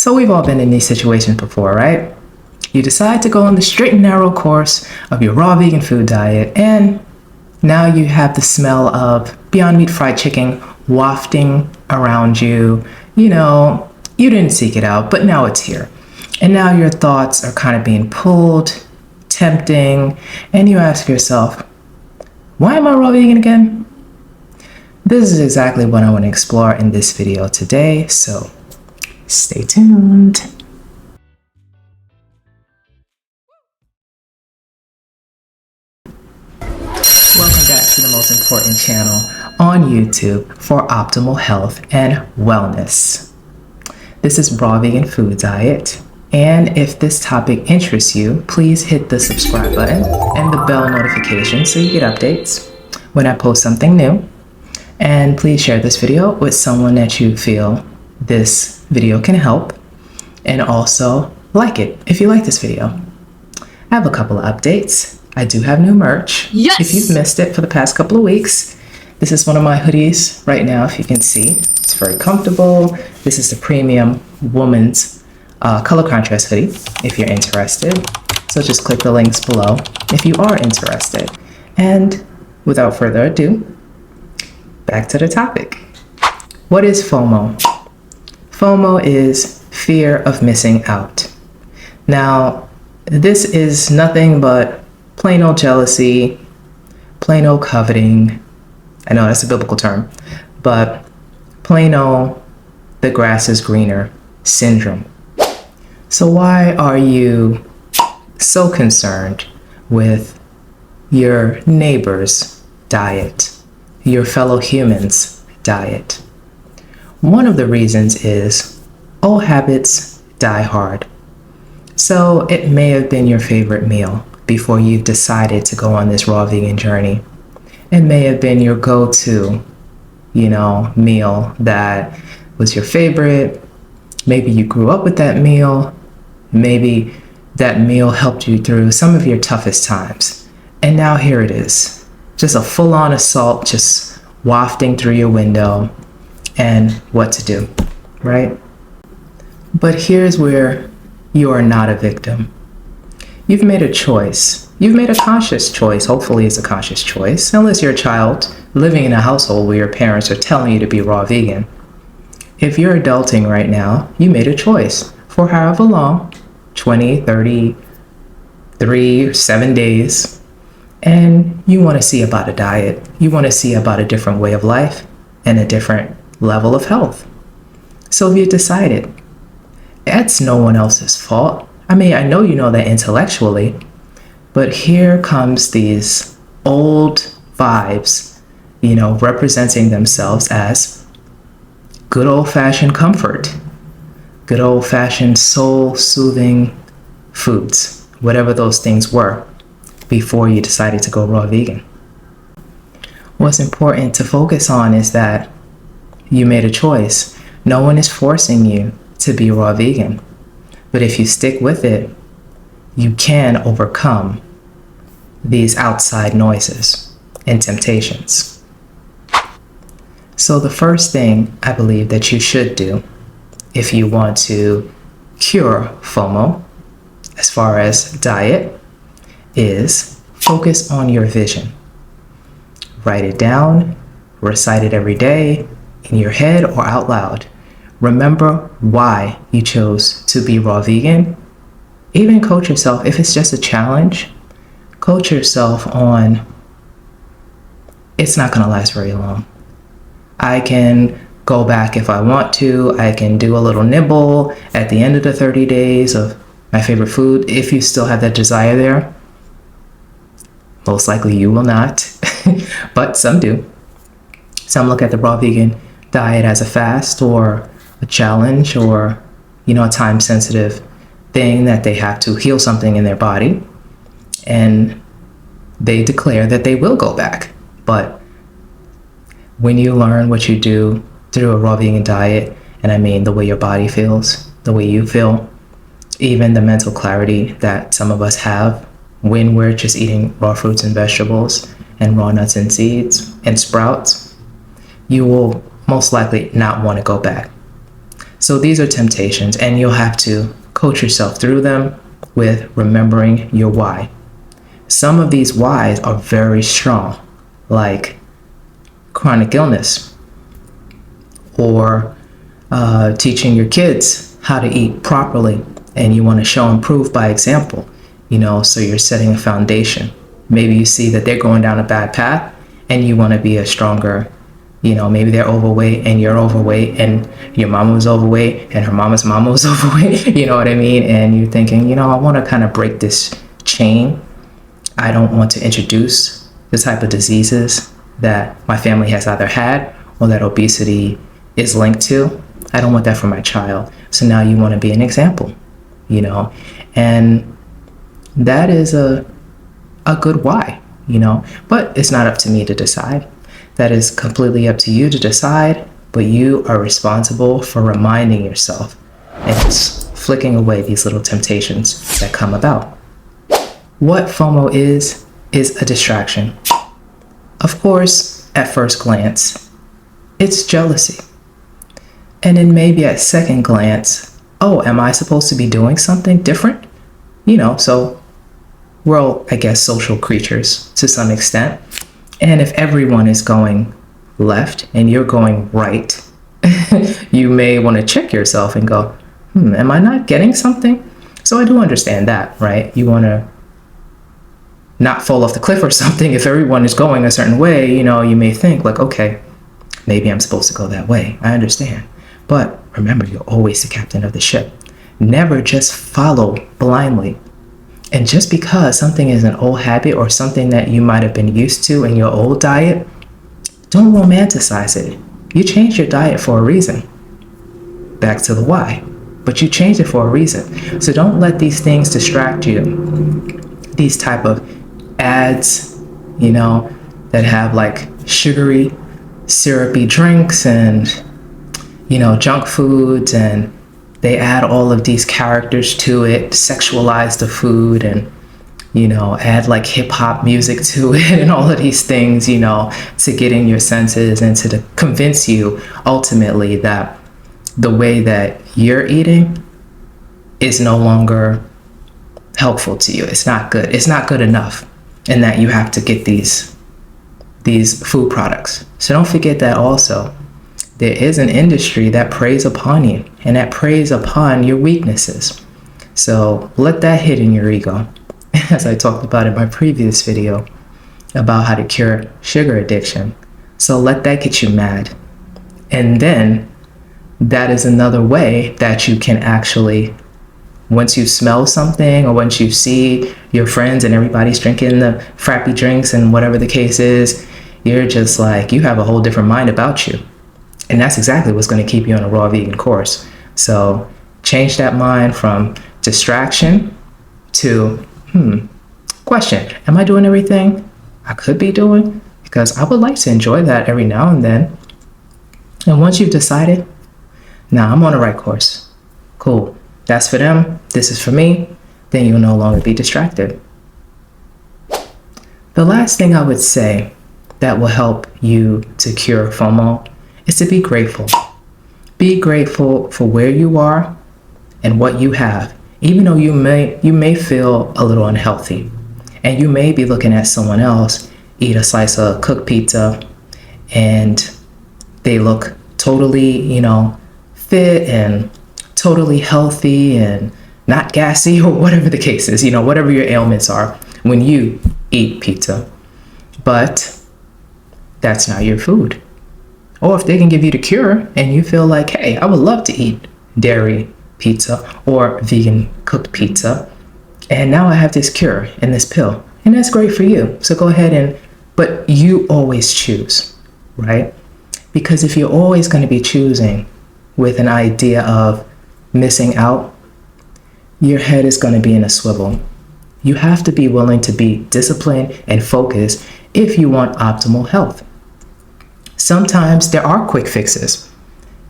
So we've all been in these situations before, right? You decide to go on the straight and narrow course of your raw vegan food diet, and now you have the smell of Beyond Meat fried chicken wafting around you. You know, you didn't seek it out, but now it's here. And now your thoughts are kind of being pulled, tempting, and you ask yourself, why am I raw vegan again? This is exactly what I want to explore in this video today, so stay tuned. Welcome back to the most important channel on YouTube for optimal health and wellness. This is Raw Vegan Food Diet, and if this topic interests you, please hit the subscribe button and the bell notification so you get updates when I post something new. And please share this video with someone that you feel this video can help, and also like it if you like this video. I have a couple of updates. I do have new merch. Yes! If you've missed it for the past couple of weeks, this is one of my hoodies right now, if you can see. It's very comfortable. This is the premium woman's color contrast hoodie, if you're interested. So just click the links below if you are interested. And without further ado, back to the topic. What is FOMO? FOMO is fear of missing out. Now, this is nothing but plain old jealousy, plain old coveting. I know that's a biblical term, but plain old the grass is greener syndrome. So why are you so concerned with your neighbor's diet, your fellow humans' diet? One of the reasons is old habits die hard. So it may have been your favorite meal before you've decided to go on this raw vegan journey. It may have been your go-to, meal that was your favorite. Maybe you grew up with that meal. Maybe that meal helped you through some of your toughest times. And now here it is, just a full-on assault, just wafting through your window, and what to do, right? But here's where you are not a victim. You've made a choice. You've made a conscious choice. Hopefully it's a conscious choice, unless you're a child living in a household where your parents are telling you to be raw vegan. If you're adulting right now, you made a choice for however long, 20, 30, 3, 7 days, and you want to see about a diet. You want to see about a different way of life and a different level of health. So you decided. That's no one else's fault. I mean, I know you know that intellectually, but here comes these old vibes, representing themselves as good old-fashioned comfort, good old-fashioned soul-soothing foods, whatever those things were before you decided to go raw vegan. What's important to focus on is that you made a choice. No one is forcing you to be raw vegan. But if you stick with it, you can overcome these outside noises and temptations. So the first thing I believe that you should do if you want to cure FOMO, as far as diet, is focus on your vision. Write it down, recite it every day in your head or out loud. Remember why you chose to be raw vegan. Even coach yourself, if it's just a challenge, coach yourself on, it's not gonna last very long. I can go back if I want to. I can do a little nibble at the end of the 30 days of my favorite food. If you still have that desire there, most likely you will not, but some do. Some look at the raw vegan diet as a fast or a challenge or, a time-sensitive thing that they have to heal something in their body, and they declare that they will go back. But when you learn what you do through a raw vegan diet, and I mean the way your body feels, the way you feel, even the mental clarity that some of us have when we're just eating raw fruits and vegetables and raw nuts and seeds and sprouts, you will most likely not want to go back. So these are temptations, and you'll have to coach yourself through them with remembering your why. Some of these whys are very strong, like chronic illness, or teaching your kids how to eat properly, and you want to show and prove by example, so you're setting a foundation. Maybe you see that they're going down a bad path and you want to be a stronger, maybe they're overweight and you're overweight, and your mama was overweight and her mama's mama was overweight, you know what I mean? And you're thinking, I want to kind of break this chain. I don't want to introduce the type of diseases that my family has either had or that obesity is linked to. I don't want that for my child. So now you want to be an example, and that is a good why, but it's not up to me to decide. That is completely up to you to decide, but you are responsible for reminding yourself and just flicking away these little temptations that come about. What FOMO is a distraction. Of course, at first glance, it's jealousy. And then maybe at second glance, oh, am I supposed to be doing something different? So we're all, I guess, social creatures to some extent. And if everyone is going left and you're going right, you may want to check yourself and go, am I not getting something? So I do understand that, right? You want to not fall off the cliff or something. If everyone is going a certain way, you may think like, okay, maybe I'm supposed to go that way. I understand. But remember, you're always the captain of the ship. Never just follow blindly. And just because something is an old habit or something that you might have been used to in your old diet, don't romanticize it. You changed your diet for a reason. Back to the why. But you changed it for a reason. So don't let these things distract you. These type of ads, that have like sugary, syrupy drinks and, junk foods, and they add all of these characters to it, sexualize the food, and, add like hip hop music to it and all of these things, to get in your senses and to convince you ultimately that the way that you're eating is no longer helpful to you. It's not good. It's not good enough, and that you have to get these food products. So don't forget that also. There is an industry that preys upon you and that preys upon your weaknesses. So let that hit in your ego, as I talked about in my previous video about how to cure sugar addiction. So let that get you mad. And then that is another way that you can actually, once you smell something or once you see your friends and everybody's drinking the frappy drinks and whatever the case is, you're just like, you have a whole different mind about you. And that's exactly what's going to keep you on a raw vegan course. So change that mind from distraction to, question, am I doing everything I could be doing? Because I would like to enjoy that every now and then. And once you've decided, now I'm on the right course. Cool. That's for them. This is for me. Then you'll no longer be distracted. The last thing I would say that will help you to cure FOMO is to be grateful. Be grateful for where you are and what you have, even though you may feel a little unhealthy, and you may be looking at someone else eat a slice of cooked pizza and they look totally, fit and totally healthy and not gassy or whatever the case is, whatever your ailments are when you eat pizza. But that's not your food. Or if they can give you the cure and you feel like, hey, I would love to eat dairy pizza or vegan cooked pizza, and now I have this cure and this pill, and that's great for you. So go ahead but you always choose, right? Because if you're always going to be choosing with an idea of missing out, your head is going to be in a swivel. You have to be willing to be disciplined and focused if you want optimal health. Sometimes there are quick fixes,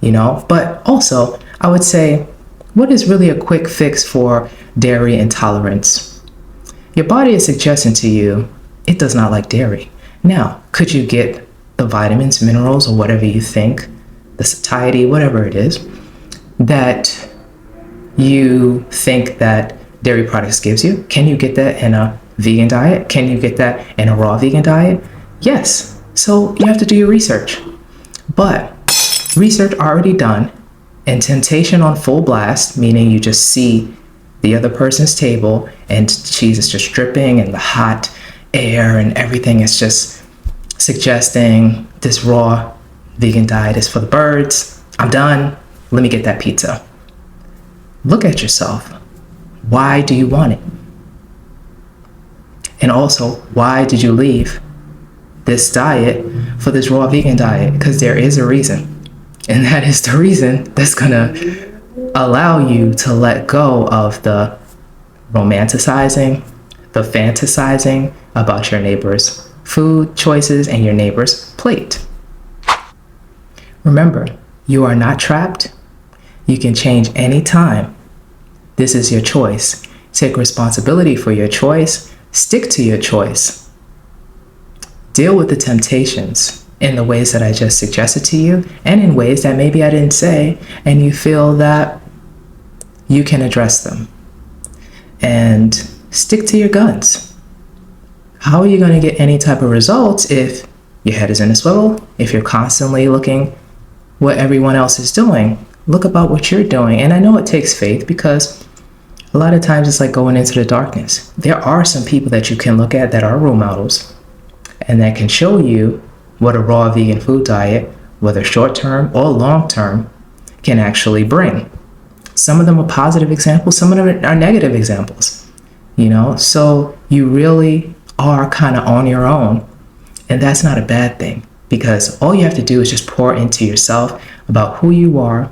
but also I would say, what is really a quick fix for dairy intolerance? Your body is suggesting to you it does not like dairy. Now, could you get the vitamins, minerals, or whatever you think, the satiety, whatever it is, that you think that dairy products gives you? Can you get that in a vegan diet? Can you get that in a raw vegan diet? Yes. So you have to do your research. But research already done, and temptation on full blast, meaning you just see the other person's table and cheese is just dripping and the hot air and everything is just suggesting this raw vegan diet is for the birds. I'm done. Let me get that pizza. Look at yourself. Why do you want it? And also, why did you leave this diet for this raw vegan diet? Because there is a reason. And that is the reason that's gonna allow you to let go of the romanticizing, the fantasizing about your neighbor's food choices and your neighbor's plate. Remember, you are not trapped. You can change any time. This is your choice. Take responsibility for your choice. Stick to your choice. Deal with the temptations in the ways that I just suggested to you, and in ways that maybe I didn't say, and you feel that you can address them. And stick to your guns. How are you going to get any type of results if your head is in a swivel, if you're constantly looking what everyone else is doing? Look about what you're doing. And I know it takes faith, because a lot of times it's like going into the darkness. There are some people that you can look at that are role models and that can show you what a raw vegan food diet, whether short-term or long-term, can actually bring. Some of them are positive examples, some of them are negative examples, you know? So you really are kind of on your own, and that's not a bad thing, because all you have to do is just pour into yourself about who you are,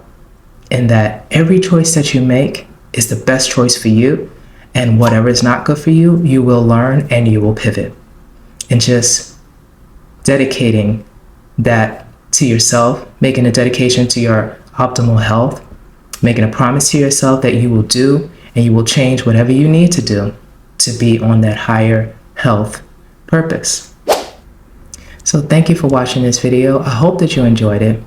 and that every choice that you make is the best choice for you, and whatever is not good for you, you will learn and you will pivot. And just dedicating that to yourself, making a dedication to your optimal health, making a promise to yourself that you will do and you will change whatever you need to do to be on that higher health purpose. So thank you for watching this video. I hope that you enjoyed it.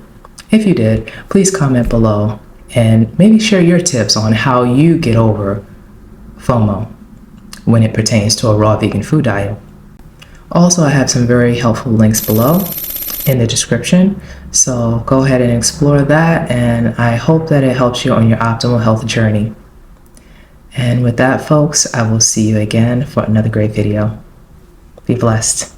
If you did, please comment below and maybe share your tips on how you get over FOMO when it pertains to a raw vegan food diet. Also, I have some very helpful links below in the description, so go ahead and explore that, and I hope that it helps you on your optimal health journey. And with that, folks, I will see you again for another great video. Be blessed.